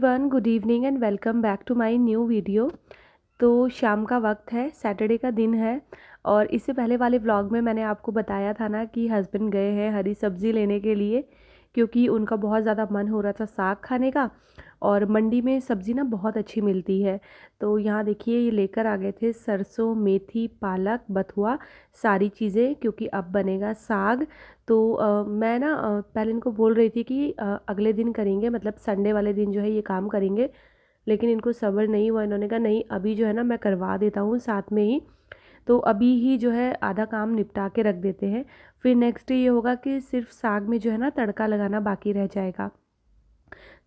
Everyone, good evening and welcome back to my new video. तो शाम का वक्त है, सैटरडे का दिन है और इससे पहले वाले व्लॉग में मैंने आपको बताया था ना कि हस्बैंड गए हैं हरी सब्ज़ी लेने के लिए, क्योंकि उनका बहुत ज़्यादा मन हो रहा था साग खाने का। और मंडी में सब्ज़ी ना बहुत अच्छी मिलती है। तो यहाँ देखिए ये लेकर आ गए थे सरसों, मेथी, पालक, बथुआ, सारी चीज़ें, क्योंकि अब बनेगा साग। तो मैं ना पहले इनको बोल रही थी कि अगले दिन करेंगे, मतलब संडे वाले दिन जो है ये काम करेंगे, लेकिन इनको सब्र नहीं हुआ। इन्होंने कहा नहीं, अभी जो है ना मैं करवा देता हूँ साथ में ही। तो अभी ही जो है आधा काम निपटा के रख देते हैं, फिर नेक्स्ट डे ये होगा कि सिर्फ साग में जो है ना तड़का लगाना बाकी रह जाएगा।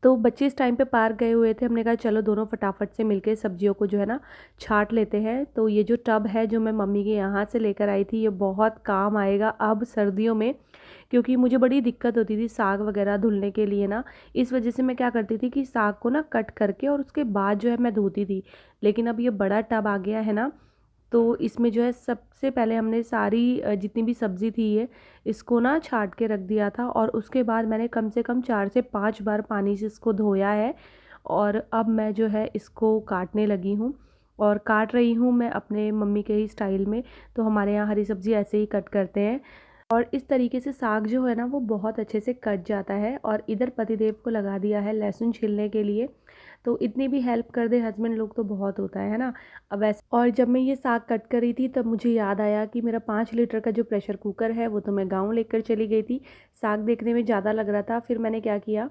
तो बच्चे इस टाइम पे पार्क गए हुए थे, हमने कहा चलो दोनों फटाफट से मिलके सब्जियों को जो है ना छाँट लेते हैं। तो ये जो टब है जो मैं मम्मी के यहाँ से लेकर आई थी, ये बहुत काम आएगा अब सर्दियों में, क्योंकि मुझे बड़ी दिक्कत होती थी साग वगैरह धुलने के लिए ना। इस वजह से मैं क्या करती थी कि साग को ना कट करके और उसके बाद जो है मैं धोती थी। लेकिन अब ये बड़ा टब आ गया है ना, तो इसमें जो है सबसे पहले हमने सारी जितनी भी सब्ज़ी थी ये इसको ना छाँट के रख दिया था, और उसके बाद मैंने कम से कम 4 से 5 बार पानी से इसको धोया है। और अब मैं जो है इसको काटने लगी हूँ, और काट रही हूँ मैं अपने मम्मी के ही स्टाइल में। तो हमारे यहाँ हरी सब्ज़ी ऐसे ही कट करते हैं, और इस तरीके से साग जो है ना वो बहुत अच्छे से कट जाता है। और इधर पतिदेव को लगा दिया है लहसुन छीलने के लिए। तो इतनी भी हेल्प कर दे हस्बैंड लोग तो बहुत होता है ना। अब वैसे, और जब मैं ये साग कट कर रही थी तब मुझे याद आया कि मेरा 5 लीटर का जो प्रेशर कुकर है वो तो मैं गाँव लेकर चली गई थी। साग देखने में ज़्यादा लग रहा था, फिर मैंने क्या किया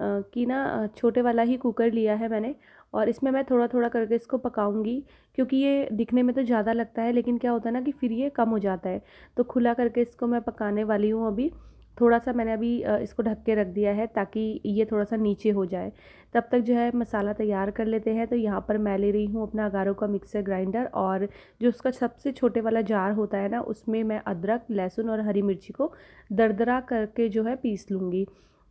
कि ना छोटे वाला ही कुकर लिया है मैंने, और इसमें मैं थोड़ा थोड़ा करके इसको पकाऊंगी। क्योंकि ये दिखने में तो ज़्यादा लगता है, लेकिन क्या होता है ना कि फिर ये कम हो जाता है। तो खुला करके इसको मैं पकाने वाली हूँ अभी। थोड़ा सा मैंने अभी इसको ढक के रख दिया है ताकि ये थोड़ा सा नीचे हो जाए। तब तक जो है मसाला तैयार कर लेते हैं। तो यहाँ पर मैं ले रही हूँ अपना अगारो का मिक्सर ग्राइंडर, और जो उसका सबसे छोटे वाला जार होता है ना उसमें मैं अदरक, लहसुन और हरी मिर्ची को दरदरा करके जो है पीस लूँगी।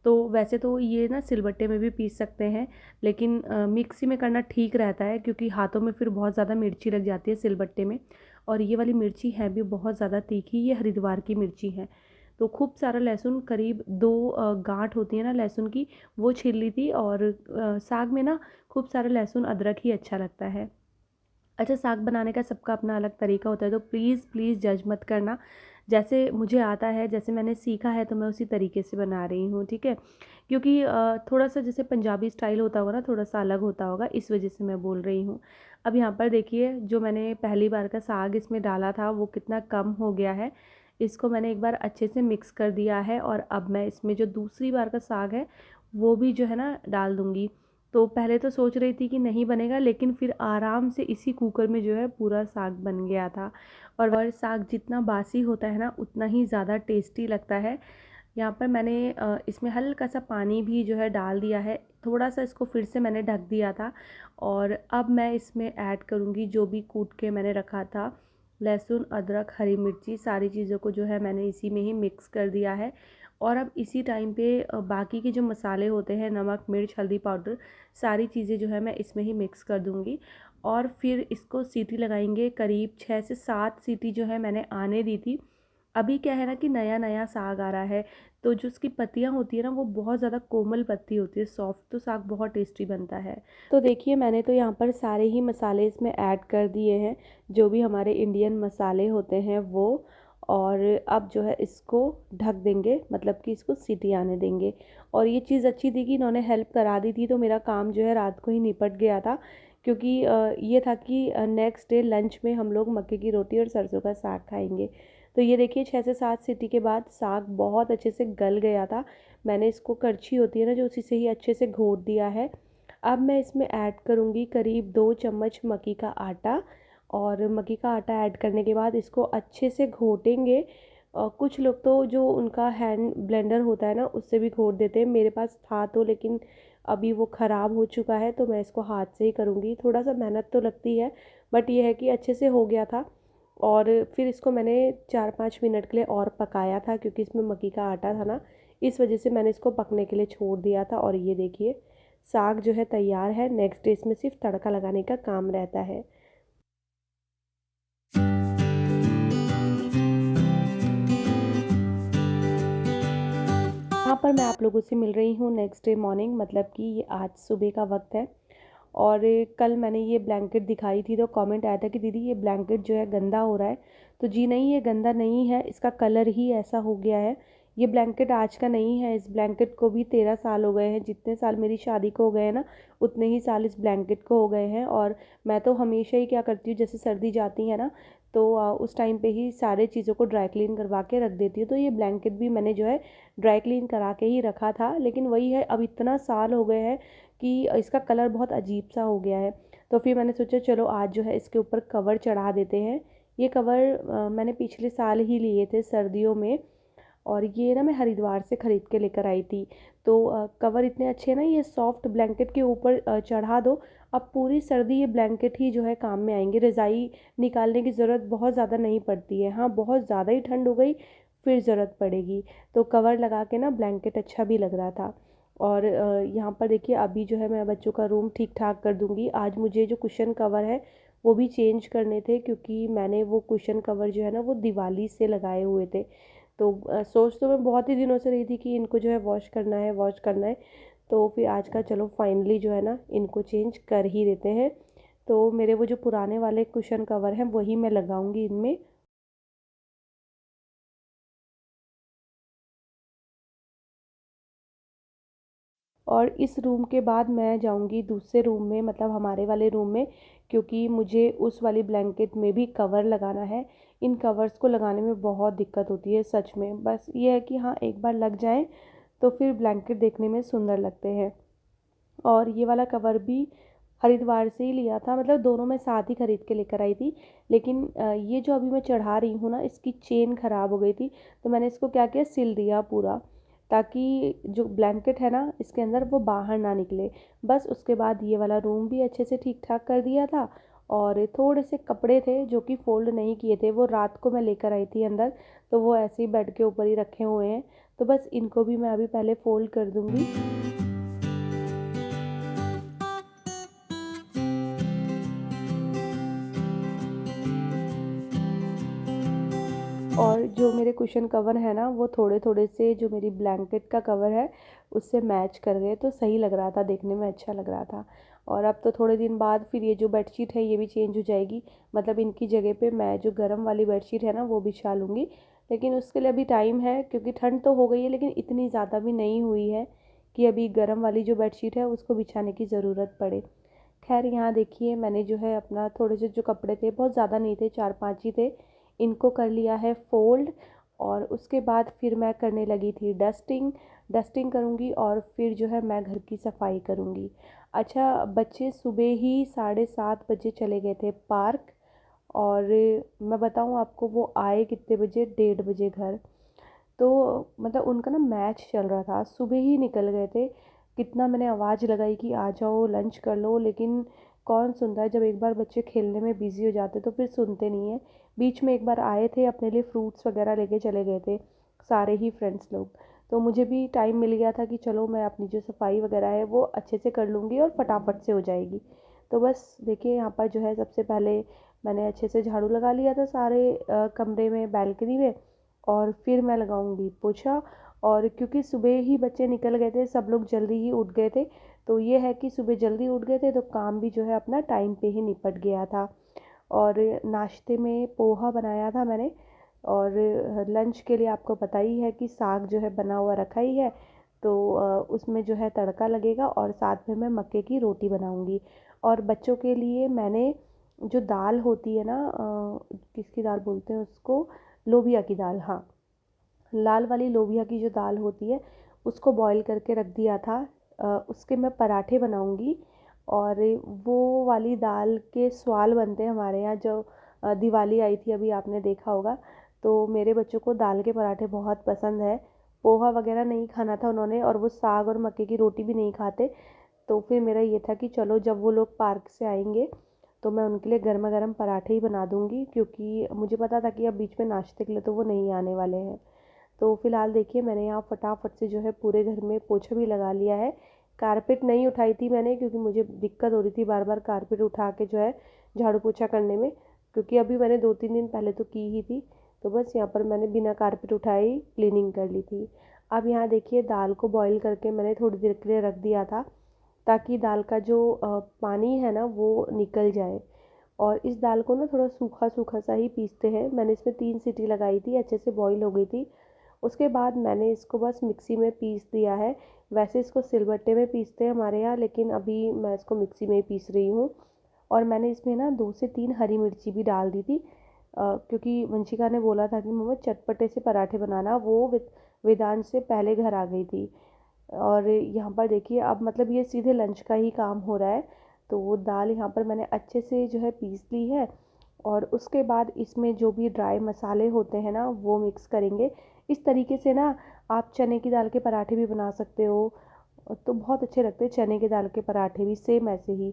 तो वैसे तो ये ना सिलबट्टे में भी पीस सकते हैं, लेकिन मिक्सी में करना ठीक रहता है, क्योंकि हाथों में फिर बहुत ज़्यादा मिर्ची लग जाती है सिलबट्टे में। और ये वाली मिर्ची है भी बहुत ज़्यादा तीखी, ये हरिद्वार की मिर्ची है। तो खूब सारा लहसुन, करीब 2 गांठ होती है ना लहसुन की, वो छील ली थी। और साग में ना खूब सारा लहसुन अदरक ही अच्छा लगता है। अच्छा, साग बनाने का सबका अपना अलग तरीका होता है, तो प्लीज़ प्लीज़ जज मत करना। जैसे मुझे आता है, जैसे मैंने सीखा है, तो मैं उसी तरीके से बना रही हूँ, ठीक है। क्योंकि थोड़ा सा जैसे पंजाबी स्टाइल होता होगा ना, थोड़ा सा अलग होता होगा, इस वजह से मैं बोल रही हूँ। अब यहाँ पर देखिए, जो मैंने पहली बार का साग इसमें डाला था वो कितना कम हो गया है। इसको मैंने एक बार अच्छे से मिक्स कर दिया है, और अब मैं इसमें जो दूसरी बार का साग है वो भी जो है ना डाल दूँगी। तो पहले तो सोच रही थी कि नहीं बनेगा, लेकिन फिर आराम से इसी कुकर में जो है पूरा साग बन गया था। और साग जितना बासी होता है ना उतना ही ज़्यादा टेस्टी लगता है। यहाँ पर मैंने इसमें हल्का सा पानी भी जो है डाल दिया है, थोड़ा सा इसको फिर से मैंने ढक दिया था। और अब मैं इसमें ऐड करूँगी जो भी कूट के मैंने रखा था, लहसुन, अदरक, हरी मिर्ची, सारी चीज़ों को जो है मैंने इसी में ही मिक्स कर दिया है। और अब इसी टाइम पे बाकी के जो मसाले होते हैं, नमक, मिर्च, हल्दी पाउडर, सारी चीज़ें जो है मैं इसमें ही मिक्स कर दूँगी। और फिर इसको सीटी लगाएंगे, करीब 6 से 7 सीटी जो है मैंने आने दी थी। अभी क्या है ना कि नया नया साग आ रहा है, तो जो उसकी पत्तियां होती है ना वो बहुत ज़्यादा कोमल पत्ती होती है, सॉफ्ट, तो साग बहुत टेस्टी बनता है। तो देखिए मैंने तो यहाँ पर सारे ही मसाले इसमें ऐड कर दिए हैं, जो भी हमारे इंडियन मसाले होते हैं वो। और अब जो है इसको ढक देंगे, मतलब कि इसको सीटी आने देंगे। और ये चीज़ अच्छी थी कि इन्होंने हेल्प करा दी थी, तो मेरा काम जो है रात को ही निपट गया था। क्योंकि ये था कि नेक्स्ट डे लंच में हम लोग मक्के की रोटी और सरसों का साग खाएंगे। तो ये देखिए 6 से 7 सीटी के बाद साग बहुत अच्छे से गल गया था। मैंने इसको, करछी होती है ना जो, उसी से ही अच्छे से घोट दिया है। अब मैं इसमें ऐड करूँगी करीब 2 चम्मच मक्की का आटा। और मक्की का आटा ऐड करने के बाद इसको अच्छे से घोटेंगे। कुछ लोग तो जो उनका हैंड ब्लेंडर होता है ना उससे भी घोट देते हैं, मेरे पास था तो, लेकिन अभी वो ख़राब हो चुका है, तो मैं इसको हाथ से ही करूँगी। थोड़ा सा मेहनत तो लगती है, बट ये है कि अच्छे से हो गया था। और फिर इसको मैंने 4-5 मिनट के लिए और पकाया था, क्योंकि इसमें मक्की का आटा था ना, इस वजह से मैंने इसको पकने के लिए छोड़ दिया था। और ये देखिए साग जो है तैयार है। नेक्स्ट डे इसमें सिर्फ तड़का लगाने का काम रहता है। यहाँ पर मैं आप लोगों से मिल रही हूँ नेक्स्ट डे मॉर्निंग, मतलब कि ये आज सुबह का वक्त है। और कल मैंने ये ब्लैंकेट दिखाई थी तो कमेंट आया था कि दीदी ये ब्लैंकेट जो है गंदा हो रहा है। तो जी नहीं, ये गंदा नहीं है, इसका कलर ही ऐसा हो गया है। ये ब्लैंकेट आज का नहीं है, इस ब्लैंकेट को भी 13 साल हो गए हैं। जितने साल मेरी शादी को हो गए हैं ना, उतने ही साल इस ब्लैंकेट को हो गए हैं। और मैं तो हमेशा ही क्या करती हूँ, जैसे सर्दी जाती है ना, तो उस टाइम पे ही सारे चीज़ों को ड्राई क्लीन करवा के रख देती हूँ। तो ये ब्लैंकेट भी मैंने जो है ड्राई क्लीन करा के ही रखा था, लेकिन वही है, अब इतना साल हो गए हैं कि इसका कलर बहुत अजीब सा हो गया है। तो फिर मैंने सोचा चलो आज जो है इसके ऊपर कवर चढ़ा देते हैं। ये कवर मैंने पिछले साल ही लिए थे सर्दियों में, और ये ना मैं हरिद्वार से ख़रीद के लेकर आई थी। तो कवर इतने अच्छे ना, ये सॉफ्ट ब्लैंकेट के ऊपर चढ़ा दो, अब पूरी सर्दी ये ब्लैंकेट ही जो है काम में आएंगे। रज़ाई निकालने की ज़रूरत बहुत ज़्यादा नहीं पड़ती है। हाँ, बहुत ज़्यादा ही ठंड हो गई फिर ज़रूरत पड़ेगी। तो कवर लगा के ना ब्लैंकेट अच्छा भी लग रहा था। और यहाँ पर देखिए अभी जो है मैं बच्चों का रूम ठीक ठाक कर दूँगी। आज मुझे जो कुशन कवर है वो भी चेंज करने थे, क्योंकि मैंने वो कुशन कवर जो है ना वो दिवाली से लगाए हुए थे। तो सोच तो मैं बहुत ही दिनों से रही थी कि इनको जो है वॉश करना है, वॉश करना है। तो फिर आज का चलो फाइनली जो है ना इनको चेंज कर ही देते हैं। तो मेरे वो जो पुराने वाले कुशन कवर हैं वही मैं लगाऊंगी इनमें। और इस रूम के बाद मैं जाऊंगी दूसरे रूम में, मतलब हमारे वाले रूम में, क्योंकि मुझे उस वाली ब्लैंकेट में भी कवर लगाना है। इन कवर्स को लगाने में बहुत दिक्कत होती है सच में। बस ये है कि हाँ, एक बार लग जाएं तो फिर ब्लैंकेट देखने में सुंदर लगते हैं। और ये वाला कवर भी हरिद्वार से ही लिया था, मतलब दोनों मैं साथ ही खरीद के लेकर आई थी। लेकिन ये जो अभी मैं चढ़ा रही हूँ ना, इसकी चेन ख़राब हो गई थी। तो मैंने इसको क्या किया, सिल दिया पूरा, ताकि जो ब्लैंकेट है ना इसके अंदर वो बाहर ना निकले। बस उसके बाद ये वाला रूम भी अच्छे से ठीक ठाक कर दिया था। और थोड़े से कपड़े थे जो कि फ़ोल्ड नहीं किए थे, वो रात को मैं लेकर आई थी अंदर, तो वो ऐसे ही बेड के ऊपर ही रखे हुए हैं। तो बस इनको भी मैं अभी पहले फ़ोल्ड कर दूँगी। और जो मेरे कुशन कवर है ना वो थोड़े थोड़े से जो मेरी ब्लैंकेट का कवर है उससे मैच कर गए, तो सही लग रहा था, देखने में अच्छा लग रहा था। और अब तो थोड़े दिन बाद फिर ये जो बेडशीट है ये भी चेंज हो जाएगी, मतलब इनकी जगह पे मैं जो गर्म वाली बेडशीट है ना वो बिछा लूँगी। लेकिन उसके लिए अभी टाइम है, क्योंकि ठंड तो हो गई है लेकिन इतनी ज़्यादा भी नहीं हुई है कि अभी गर्म वाली जो बेडशीट है उसको बिछाने की ज़रूरत पड़े। खैर यहाँ देखिए मैंने जो है अपना थोड़े से जो कपड़े थे, बहुत ज़्यादा नहीं थे, 4-5 ही थे, इनको कर लिया है फ़ोल्ड। और उसके बाद फिर मैं करने लगी थी डस्टिंग। डस्टिंग करूँगी और फिर जो है मैं घर की सफाई करूँगी। अच्छा, बच्चे सुबह ही 7:30 बजे चले गए थे पार्क। और मैं बताऊँ आपको वो आए कितने बजे, 1:30 बजे घर। तो मतलब उनका ना मैच चल रहा था, सुबह ही निकल गए थे। कितना मैंने आवाज़ लगाई कि आ जाओ लंच कर लो, लेकिन कौन सुनता है। जब एक बार बच्चे खेलने में बिज़ी हो जाते तो फिर सुनते नहीं हैं। बीच में एक बार आए थे, अपने लिए फ्रूट्स वगैरह लेके चले गए थे सारे ही फ्रेंड्स लोग। तो मुझे भी टाइम मिल गया था कि चलो मैं अपनी जो सफाई वगैरह है वो अच्छे से कर लूँगी और फटाफट से हो जाएगी। तो बस देखिए यहाँ पर जो है सबसे पहले मैंने अच्छे से झाड़ू लगा लिया था सारे कमरे में, बालकनी में। और फिर मैं लगाऊंगी पोछा। और क्योंकि सुबह ही बच्चे निकल गए थे, सब लोग जल्दी ही उठ गए थे, तो ये है कि सुबह जल्दी उठ गए थे तो काम भी जो है अपना टाइम पे ही निपट गया था। और नाश्ते में पोहा बनाया था मैंने। और लंच के लिए आपको पता ही है कि साग जो है बना हुआ रखा ही है। तो उसमें जो है तड़का लगेगा और साथ में मैं मक्के की रोटी बनाऊंगी। और बच्चों के लिए मैंने जो दाल होती है ना, किसकी दाल बोलते हैं उसको, लोबिया की दाल, हाँ, लाल वाली लोबिया की जो दाल होती है उसको बॉईल करके रख दिया था। उसके मैं पराठे बनाऊंगी। और वो वाली दाल के स्वाल बनते हैं हमारे यहाँ, जो दिवाली आई थी अभी आपने देखा होगा। तो मेरे बच्चों को दाल के पराठे बहुत पसंद है। पोहा वगैरह नहीं खाना था उन्होंने, और वो साग और मक्के की रोटी भी नहीं खाते। तो फिर मेरा ये था कि चलो जब वो लोग पार्क से आएंगे तो मैं उनके लिए गर्मा गर्म पराठे ही बना दूंगी, क्योंकि मुझे पता था कि अब बीच में नाश्ते के लिए तो वो नहीं आने वाले हैं। तो फिलहाल देखिए मैंने यहाँ फटाफट से जो है पूरे घर में पोछा भी लगा लिया है। कारपेट नहीं उठाई थी मैंने, क्योंकि मुझे दिक्कत हो रही थी बार बार कारपेट उठा के जो है झाड़ू पोछा करने में, क्योंकि अभी मैंने 2-3 दिन पहले तो की ही थी। तो बस यहाँ पर मैंने बिना कारपेट उठाए क्लीनिंग कर ली थी। अब यहाँ देखिए दाल को बॉईल करके मैंने थोड़ी देर के लिए रख दिया था, ताकि दाल का जो पानी है ना वो निकल जाए। और इस दाल को ना थोड़ा सूखा सूखा सा ही पीसते हैं। मैंने इसमें 3 सीटी लगाई थी, अच्छे से बॉईल हो गई थी। उसके बाद मैंने इसको बस मिक्सी में पीस दिया है। वैसे इसको सिलबट्टे में पीसते हैं हमारे यहाँ, लेकिन अभी मैं इसको मिक्सी में ही पीस रही हूँ। और मैंने इसमें ना 2 से 3 हरी मिर्ची भी डाल दी थी, क्योंकि वंशिका ने बोला था कि मम्मा चटपटे से पराठे बनाना, वो वेदांश से पहले घर आ गई थी। और यहाँ पर देखिए अब मतलब ये सीधे लंच का ही काम हो रहा है। तो वो दाल यहाँ पर मैंने अच्छे से जो है पीस ली है, और उसके बाद इसमें जो भी ड्राई मसाले होते हैं ना वो मिक्स करेंगे। इस तरीके से ना आप चने की दाल के पराठे भी बना सकते हो, तो बहुत अच्छे लगते हैं चने की दाल के पराठे भी, सेम ऐसे ही।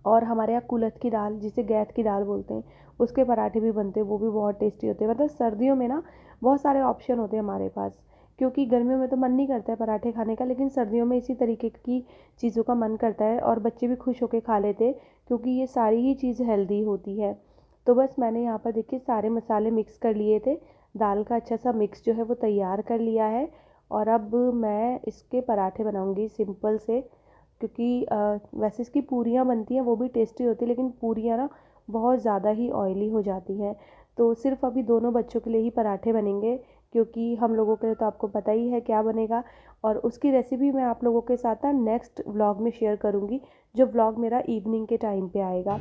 और हमारे यहाँ कुलथ की दाल, जिसे गैथ की दाल बोलते हैं, उसके पराठे भी बनते हैं, वो भी बहुत टेस्टी होते हैं। मतलब सर्दियों में ना बहुत सारे ऑप्शन होते हैं हमारे पास, क्योंकि गर्मियों में तो मन नहीं करता है पराठे खाने का, लेकिन सर्दियों में इसी तरीके की चीज़ों का मन करता है, और बच्चे भी खुश होकर खा लेते हैं, क्योंकि ये सारी ही चीज़ हेल्दी होती है। तो बस मैंने यहाँ पर देखिए सारे मसाले मिक्स कर लिए थे, दाल का अच्छा सा मिक्स जो है वो तैयार कर लिया है। और अब मैं इसके पराठे बनाऊँगी सिंपल से, क्योंकि वैसे इसकी पूरियाँ बनती हैं, वो भी टेस्टी होती है, लेकिन पूरियाँ ना बहुत ज़्यादा ही ऑयली हो जाती हैं। तो सिर्फ अभी दोनों बच्चों के लिए ही पराठे बनेंगे, क्योंकि हम लोगों के लिए तो आपको पता ही है क्या बनेगा। और उसकी रेसिपी मैं आप लोगों के साथ ना नेक्स्ट व्लॉग में शेयर करूँगी, जो व्लॉग मेरा इवनिंग के टाइम पे आएगा।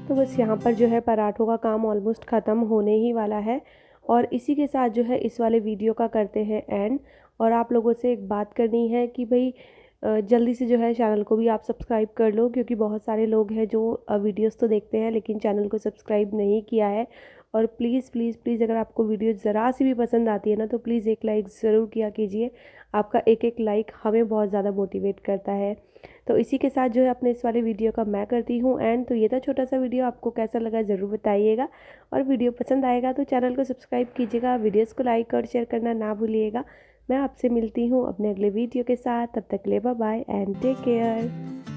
तो बस यहाँ पर जो है पराठों का काम ऑलमोस्ट ख़त्म होने ही वाला है, और इसी के साथ जो है इस वाले वीडियो का करते हैं एंड। और आप लोगों से एक बात करनी है कि भाई जल्दी से जो है चैनल को भी आप सब्सक्राइब कर लो, क्योंकि बहुत सारे लोग हैं जो वीडियोस तो देखते हैं लेकिन चैनल को सब्सक्राइब नहीं किया है। और प्लीज़ प्लीज़ प्लीज़, अगर आपको वीडियो ज़रा सी भी पसंद आती है ना, तो प्लीज़ एक लाइक ज़रूर किया कीजिए। आपका एक एक लाइक हमें बहुत ज़्यादा मोटिवेट करता है। तो इसी के साथ जो है अपने इस वाले वीडियो का मैं करती हूँ एंड। तो ये था छोटा सा वीडियो, आपको कैसा लगा ज़रूर बताइएगा, और वीडियो पसंद आएगा तो चैनल को सब्सक्राइब कीजिएगा, वीडियोस को लाइक और शेयर करना ना भूलिएगा। मैं आपसे मिलती हूँ अपने अगले वीडियो के साथ, तब तक के लिए bye bye and take care.